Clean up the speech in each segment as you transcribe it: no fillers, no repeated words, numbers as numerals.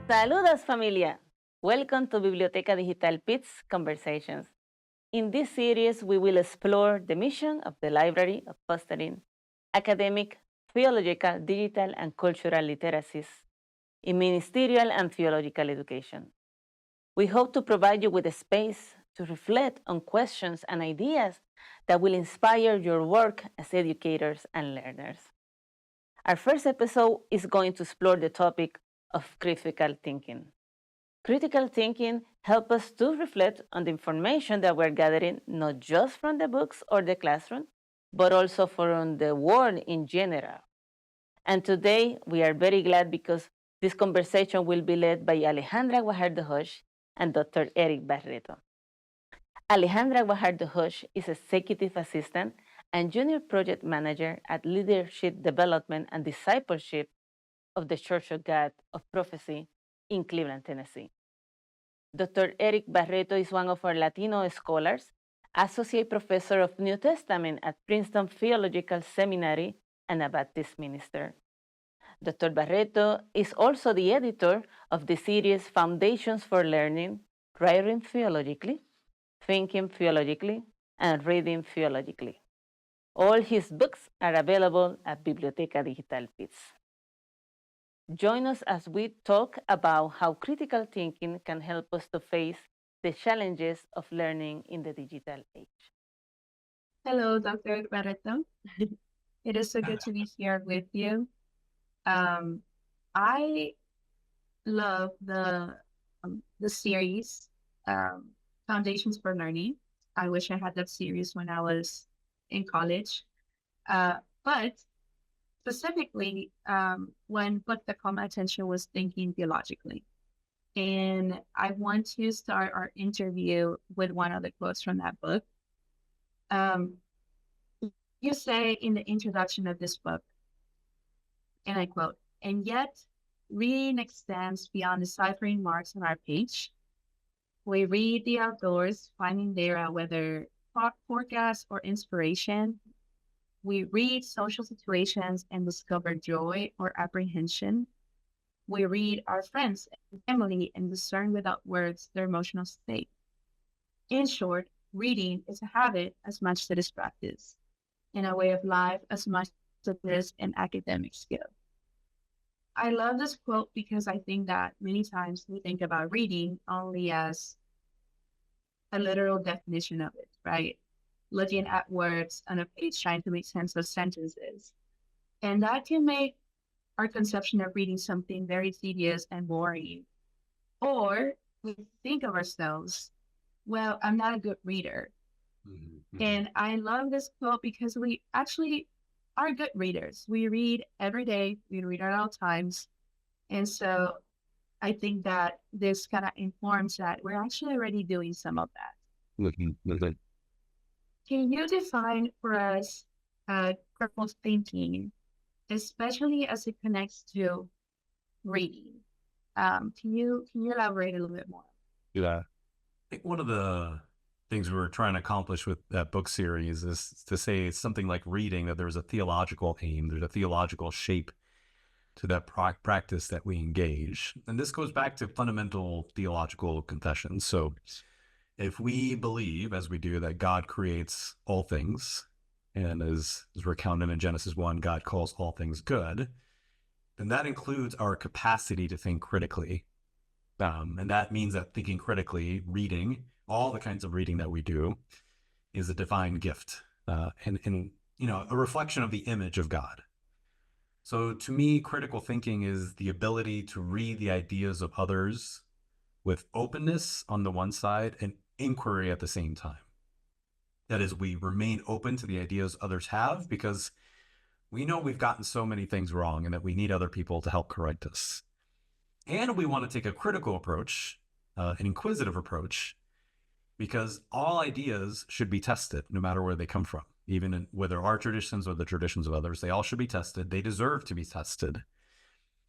Saludos, familia! Welcome to Biblioteca Digital Pitts Conversations. In this series, we will explore the mission of the library of fostering academic, theological, digital, and cultural literacies in ministerial and theological education. We hope to provide you with a space to reflect on questions and ideas that will inspire your work as educators and learners. Our first episode is going to explore the topic of critical thinking. Critical thinking helps us to reflect on the information that we're gathering, not just from the books or the classroom, but also from the world in general. And today, we are very glad because this conversation will be led by Alejandra Guajardo Hodge and Dr. Eric Barreto. Alejandra Guajardo Hodge is Executive Assistant and Junior Project Manager at Leadership Development and Discipleship of the Church of God of Prophecy in Cleveland, Tennessee. Dr. Eric Barreto is one of our Latino scholars, Associate Professor of New Testament at Princeton Theological Seminary and a Baptist minister. Dr. Barreto is also the editor of the series Foundations for Learning, Writing Theologically, Thinking Theologically, and Reading Theologically. All his books are available at Biblioteca Digital Pitts. Join us as we talk about how critical thinking can help us to face the challenges of learning in the digital age. Hello, Dr. Barreto. It is so good to be here with you. I love the series Foundations for Learning. I wish I had that series when I was in college, but specifically one book that caught my attention was Thinking Theologically. And I want to start our interview with one of the quotes from that book. You say in the introduction of this book, and I quote, "And yet reading extends beyond deciphering marks on our page. We read the outdoors, finding there whether forecast or inspiration. We read social situations and discover joy or apprehension. We read our friends and family and discern without words their emotional state. In short, reading is a habit as much as it is practice, and a way of life as much as it is an academic skill." I love this quote because I think that many times we think about reading only as a literal definition of it, right? Looking at words on a page, trying to make sense of sentences. And that can make our conception of reading something very tedious and boring. Or we think of ourselves, well, I'm not a good reader. Mm-hmm. And I love this quote because we actually are good readers. We read every day, we read at all times. And so I think that this kind of informs that we're actually already doing some of that. Mm-hmm. Can you define for us critical thinking, especially as it connects to reading? Can you elaborate a little bit more? Yeah, I think one of the things we were trying to accomplish with that book series is to say it's something like reading, that there's a theological aim, there's a theological shape to that practice that we engage. And this goes back to fundamental theological confessions. So if we believe, as we do, that God creates all things, and as recounted in Genesis 1, God calls all things good, then that includes our capacity to think critically. And that means that thinking critically, reading, all the kinds of reading that we do, is a divine gift, and a reflection of the image of God. So to me, critical thinking is the ability to read the ideas of others with openness on the one side and inquiry at the same time. That is, we remain open to the ideas others have because we know we've gotten so many things wrong and that we need other people to help correct us. And we want to take a critical approach, an inquisitive approach, because all ideas should be tested no matter where they come from. Even whether our traditions or the traditions of others, they all should be tested. They deserve to be tested.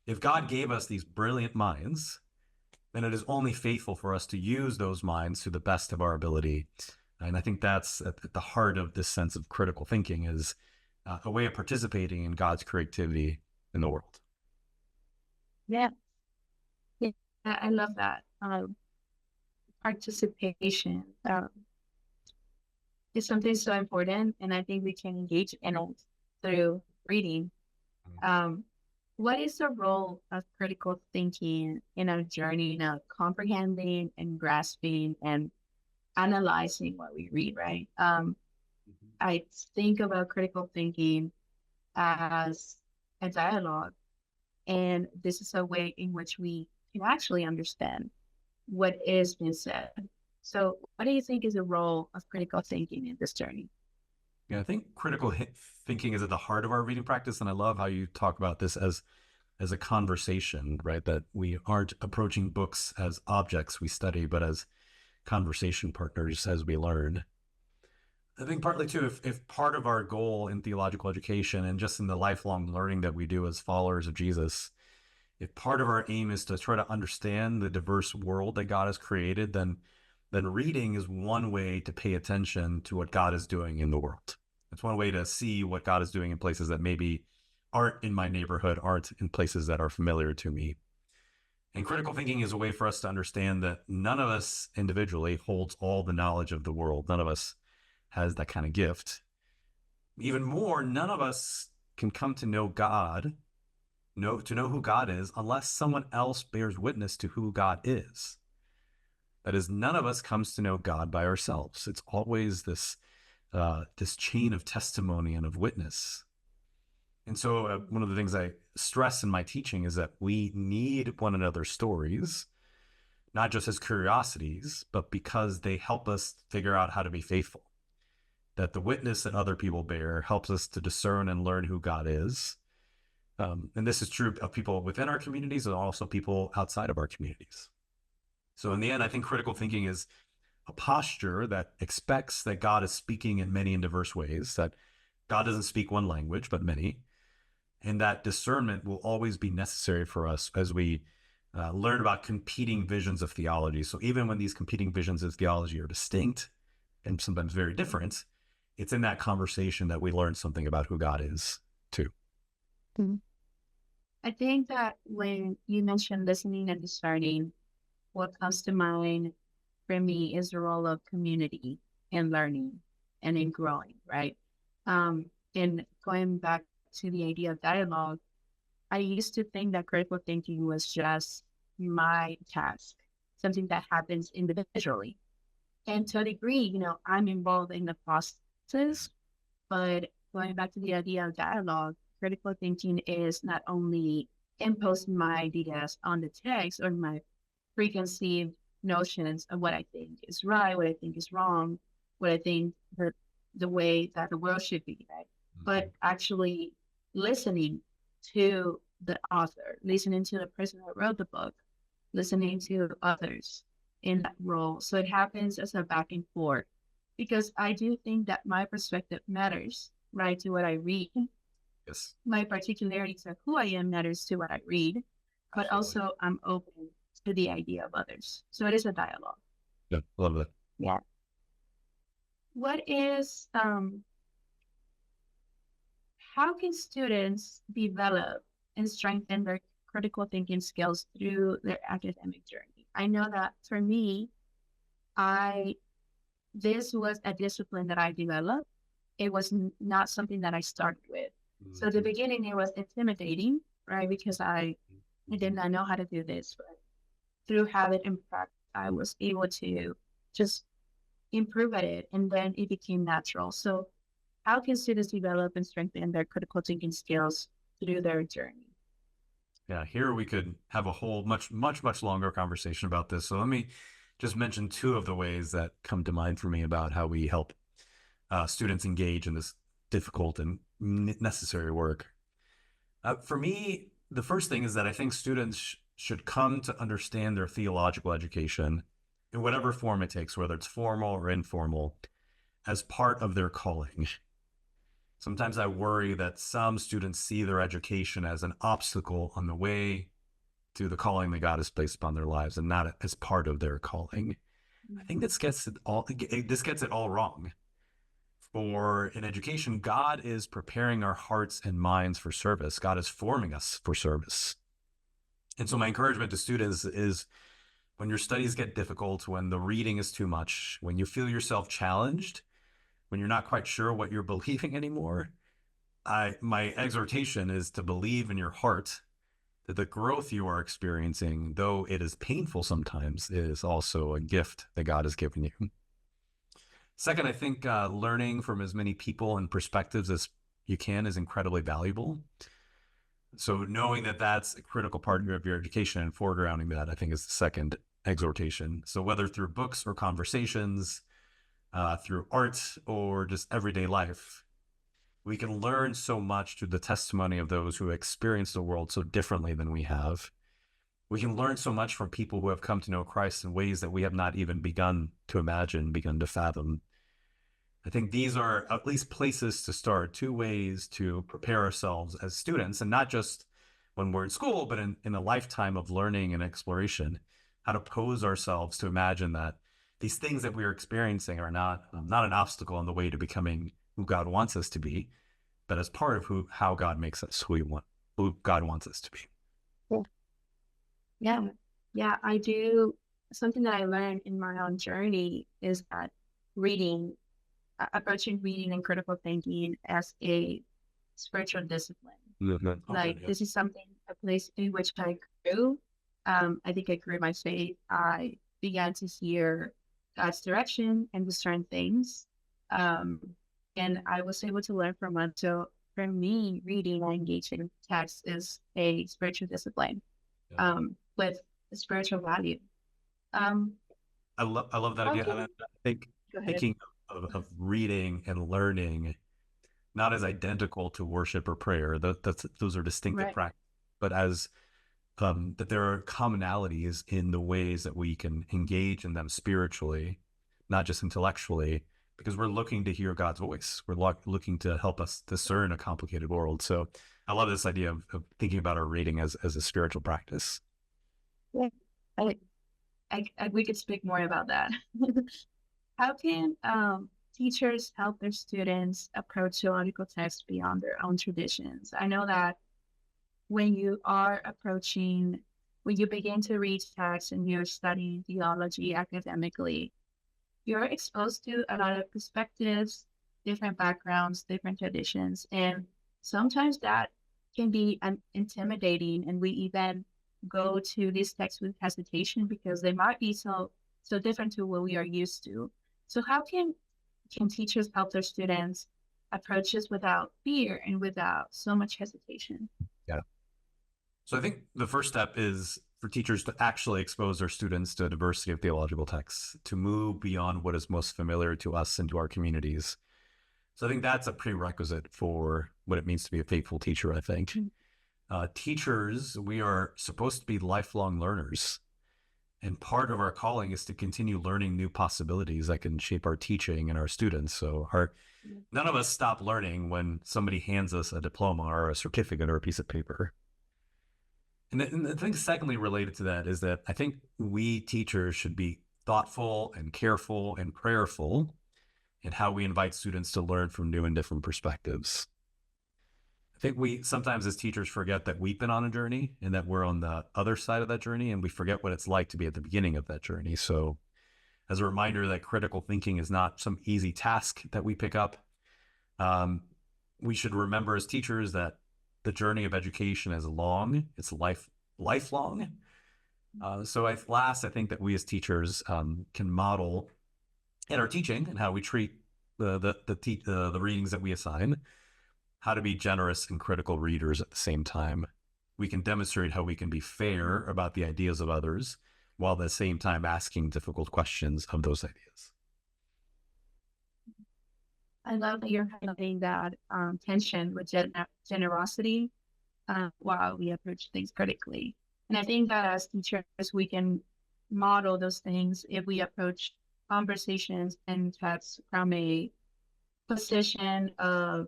If God gave us these brilliant minds, then it is only faithful for us to use those minds to the best of our ability. And I think that's at the heart of this sense of critical thinking, is a way of participating in God's creativity in the world. Yeah. I love that. Participation is something so important, and I think we can engage in it through reading. What is the role of critical thinking in our journey of comprehending and grasping and analyzing what we read, right? I think about critical thinking as a dialogue, and this is a way in which we can actually understand what is being said. So what do you think is the role of critical thinking in this journey? Yeah, I think critical thinking is at the heart of our reading practice. And I love how you talk about this as a conversation, right? That we aren't approaching books as objects we study, but as conversation partners as we learn. I think partly too, if part of our goal in theological education and just in the lifelong learning that we do as followers of Jesus, if part of our aim is to try to understand the diverse world that God has created, then reading is one way to pay attention to what God is doing in the world. It's one way to see what God is doing in places that maybe aren't in my neighborhood, aren't in places that are familiar to me. And critical thinking is a way for us to understand that none of us individually holds all the knowledge of the world. None of us has that kind of gift. Even more, none of us can come to know God, to know who God is, unless someone else bears witness to who God is. That is, none of us comes to know God by ourselves. It's always this chain of testimony and of witness. And so one of the things I stress in my teaching is that we need one another's stories, not just as curiosities, but because they help us figure out how to be faithful. That the witness that other people bear helps us to discern and learn who God is. And this is true of people within our communities and also people outside of our communities. So in the end, I think critical thinking is a posture that expects that God is speaking in many and diverse ways, that God doesn't speak one language, but many, and that discernment will always be necessary for us as we learn about competing visions of theology. So even when these competing visions of theology are distinct and sometimes very different, it's in that conversation that we learn something about who God is too. Mm-hmm. I think that when you mentioned listening and discerning, what comes to mind for me is the role of community in learning and in growing, right? And going back to the idea of dialogue, I used to think that critical thinking was just my task, something that happens individually. And to a degree, I'm involved in the process, but going back to the idea of dialogue, critical thinking is not only imposing my ideas on the text or my preconceived notions of what I think is right, what I think is wrong, what I think the way that the world should be, right? But actually listening to the author, listening to the person who wrote the book, listening to others in that role. So it happens as a back and forth, because I do think that my perspective matters, right, to what I read. Yes. My particularities of who I am matters to what I read, but also I'm open to the idea of others. So it is a dialogue. Yeah, love that. Yeah. What is, how can students develop and strengthen their critical thinking skills through their academic journey? I know that for me, this was a discipline that I developed. It was not something that I started with. So at the beginning, it was intimidating, right? Because I did not know how to do this, but through habit and practice, I was able to just improve at it, and then it became natural. So how can students develop and strengthen their critical thinking skills through their journey? Yeah, here we could have a whole much longer conversation about this. So let me just mention two of the ways that come to mind for me about how we help students engage in this difficult and necessary work. For me, the first thing is that I think students should come to understand their theological education in whatever form it takes, whether it's formal or informal, as part of their calling. Sometimes I worry that some students see their education as an obstacle on the way to the calling that God has placed upon their lives, and not as part of their calling. I think this gets it all wrong. For in education, God is preparing our hearts and minds for service. God is forming us for service. And so my encouragement to students is when your studies get difficult, when the reading is too much, when you feel yourself challenged, when you're not quite sure what you're believing anymore, my exhortation is to believe in your heart that the growth you are experiencing, though it is painful sometimes, is also a gift that God has given you. Second, I think learning from as many people and perspectives as you can is incredibly valuable. So knowing that that's a critical part of your education and foregrounding that, I think, is the second exhortation. So whether through books or conversations, through art or just everyday life, we can learn so much through the testimony of those who experience the world so differently than we have. We can learn so much from people who have come to know Christ in ways that we have not even begun to imagine, begun to fathom. I think these are at least places to start, two ways to prepare ourselves as students, and not just when we're in school, but in a lifetime of learning and exploration, how to pose ourselves to imagine that these things that we're experiencing are not an obstacle on the way to becoming who God wants us to be, but as part of how God makes us who God wants us to be. Cool. Yeah, I do. Something that I learned in my own journey is that approaching reading and critical thinking as a spiritual discipline. This is a place in which I grew. I think I grew my faith. I began to hear God's direction and discern things. And I was able to learn from it. So for me, reading and engaging text is a spiritual discipline with a spiritual value. I love that idea. And I think thinking of reading and learning not as identical to worship or prayer, those are distinctive practices, but as that there are commonalities in the ways that we can engage in them spiritually, not just intellectually, because we're looking to hear God's voice. We're looking to help us discern a complicated world. So I love this idea of thinking about our reading as a spiritual practice. Yeah, we could speak more about that. How can teachers help their students approach theological texts beyond their own traditions? I know that when you begin to read texts and you're studying theology academically, you're exposed to a lot of perspectives, different backgrounds, different traditions, and sometimes that can be intimidating, and we even go to these texts with hesitation because they might be so different to what we are used to. So how can teachers help their students approach this without fear and without so much hesitation? Yeah. So I think the first step is for teachers to actually expose their students to a diversity of theological texts, to move beyond what is most familiar to us and to our communities. So I think that's a prerequisite for what it means to be a faithful teacher, I think. Teachers, we are supposed to be lifelong learners. And part of our calling is to continue learning new possibilities that can shape our teaching and our students. So none of us stop learning when somebody hands us a diploma or a certificate or a piece of paper. And the thing secondly related to that is that I think we teachers should be thoughtful and careful and prayerful in how we invite students to learn from new and different perspectives. I think we sometimes as teachers forget that we've been on a journey and that we're on the other side of that journey, and we forget what it's like to be at the beginning of that journey. So as a reminder that critical thinking is not some easy task that we pick up, we should remember as teachers that the journey of education is long, it's lifelong. So I think that we as teachers can model in our teaching and how we treat the readings that we assign, how to be generous and critical readers at the same time. We can demonstrate how we can be fair about the ideas of others while at the same time asking difficult questions of those ideas. I love that you're highlighting that tension with generosity while we approach things critically. And I think that as teachers, we can model those things if we approach conversations and texts from a position of,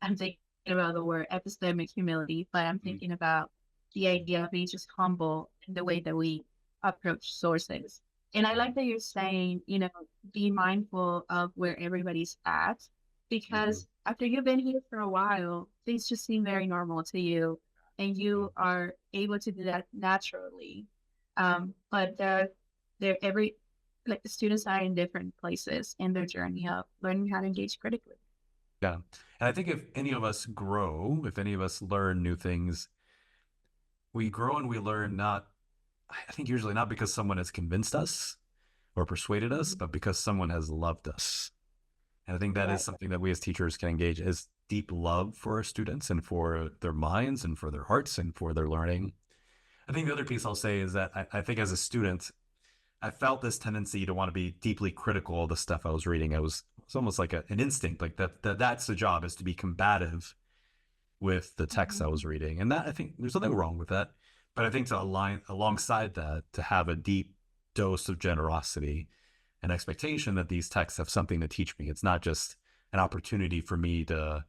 I'm thinking about the word epistemic humility, but I'm thinking about the idea of being just humble in the way that we approach sources. And I like that you're saying, be mindful of where everybody's at, because after you've been here for a while, things just seem very normal to you. and you are able to do that naturally. But the students are in different places in their journey of learning how to engage critically. Yeah. And I think if any of us grow, if any of us learn new things, we grow and we learn I think usually not because someone has convinced us or persuaded us, but because someone has loved us. And I think that is something that we as teachers can engage as deep love for our students and for their minds and for their hearts and for their learning. I think the other piece I'll say is that I think as a student, I felt this tendency to want to be deeply critical of the stuff I was reading. It's almost like an instinct, like that's the job, is to be combative with the text I was reading. And that, I think there's nothing wrong with that. But I think to align alongside that, to have a deep dose of generosity and expectation that these texts have something to teach me. It's not just an opportunity for me to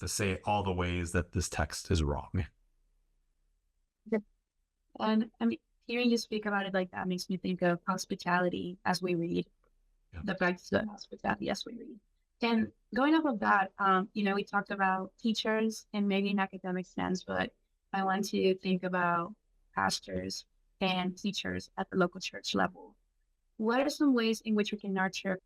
say all the ways that this text is wrong. And I mean, hearing you speak about it like that makes me think of hospitality as we read, the practice of hospitality as we read. And going off of that, we talked about teachers and maybe an academic sense, but I want to think about pastors and teachers at the local church level. What are some ways in which we can nurture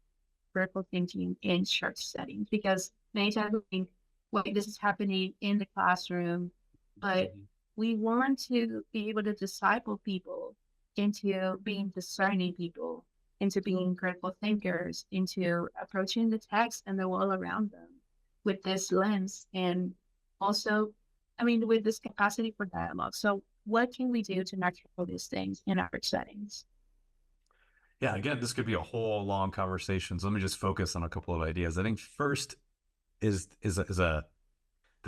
critical thinking in church settings? Because many times we think, well, this is happening in the classroom, but we want to be able to disciple people into being discerning people, into being critical thinkers, into approaching the text and the world around them with this lens. And also, with this capacity for dialogue. So what can we do to nurture these things in our settings? Yeah, again, this could be a whole long conversation. So let me just focus on a couple of ideas. I think first is the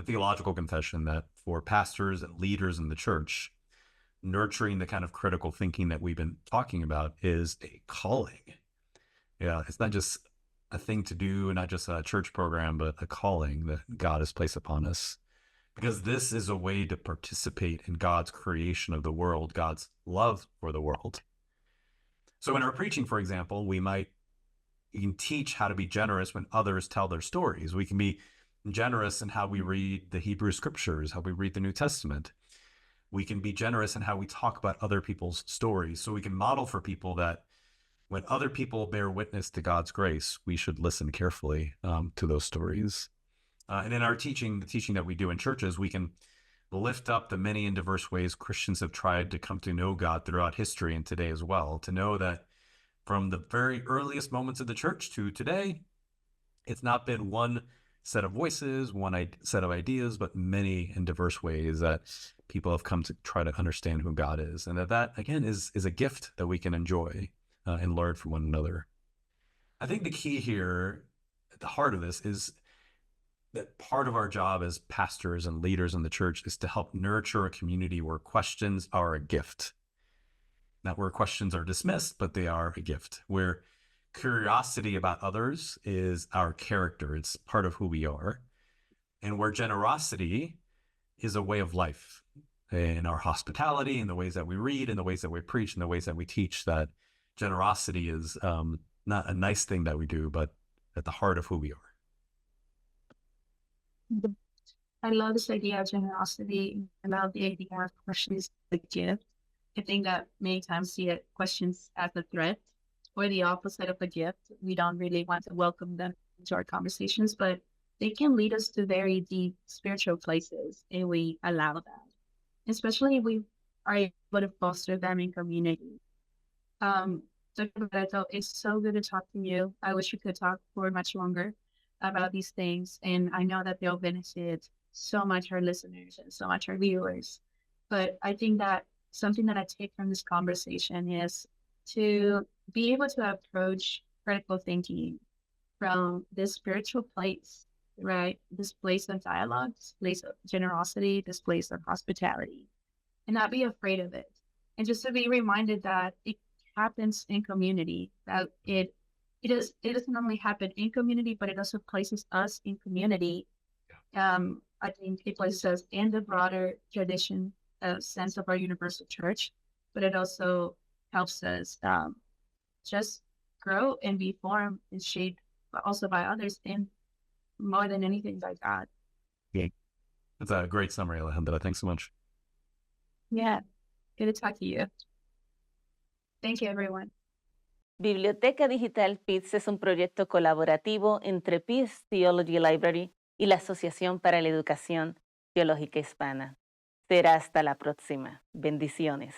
theological confession that for pastors and leaders in the church, nurturing the kind of critical thinking that we've been talking about is a calling. Yeah, it's not just a thing to do, not just a church program, but a calling that God has placed upon us. Because this is a way to participate in God's creation of the world, God's love for the world. So in our preaching, for example, we can teach how to be generous when others tell their stories. We can be generous in how we read the Hebrew scriptures, how we read the New Testament. We can be generous in how we talk about other people's stories. So we can model for people that when other people bear witness to God's grace, we should listen carefully to those stories. And in our teaching, the teaching that we do in churches, we can lift up the many and diverse ways Christians have tried to come to know God throughout history and today as well. To know that from the very earliest moments of the church to today, it's not been one set of voices, one set of ideas, but many and diverse ways that people have come to try to understand who God is. And that again, is a gift that we can enjoy and learn from one another. I think the key here, at the heart of this, is that part of our job as pastors and leaders in the church is to help nurture a community where questions are a gift. Not where questions are dismissed, but they are a gift. Where curiosity about others is our character. It's part of who we are. And where generosity is a way of life. In our hospitality, in the ways that we read, in the ways that we preach, in the ways that we teach, that generosity is not a nice thing that we do, but at the heart of who we are. I love this idea of generosity. I love the idea of questions as a gift. I think that many times see questions as a threat or the opposite of a gift. We don't really want to welcome them into our conversations, but they can lead us to very deep spiritual places if we allow that, especially if we are able to foster them in community. Dr. Barreto, it's so good to talk to you. I wish we could talk for much longer about these things, and I know that they'll benefit so much our listeners and so much our viewers. But I think that something that I take from this conversation is to be able to approach critical thinking from this spiritual place, right? This place of dialogue, this place of generosity, this place of hospitality, and not be afraid of it. And just to be reminded that it happens in community, that it doesn't only happen in community, but it also places us in community. I think it places us in the broader tradition sense of our universal church, but it also helps us just grow and be formed and shaped, but also by others, and more than anything by God. Yeah. That's a great summary, Alejandra. Thanks so much. Yeah, good to talk to you. Thank you, everyone. Biblioteca Digital Pitts es un proyecto colaborativo entre Pitts Theology Library y la Asociación para la Educación Teológica Hispana. Será hasta la próxima. Bendiciones.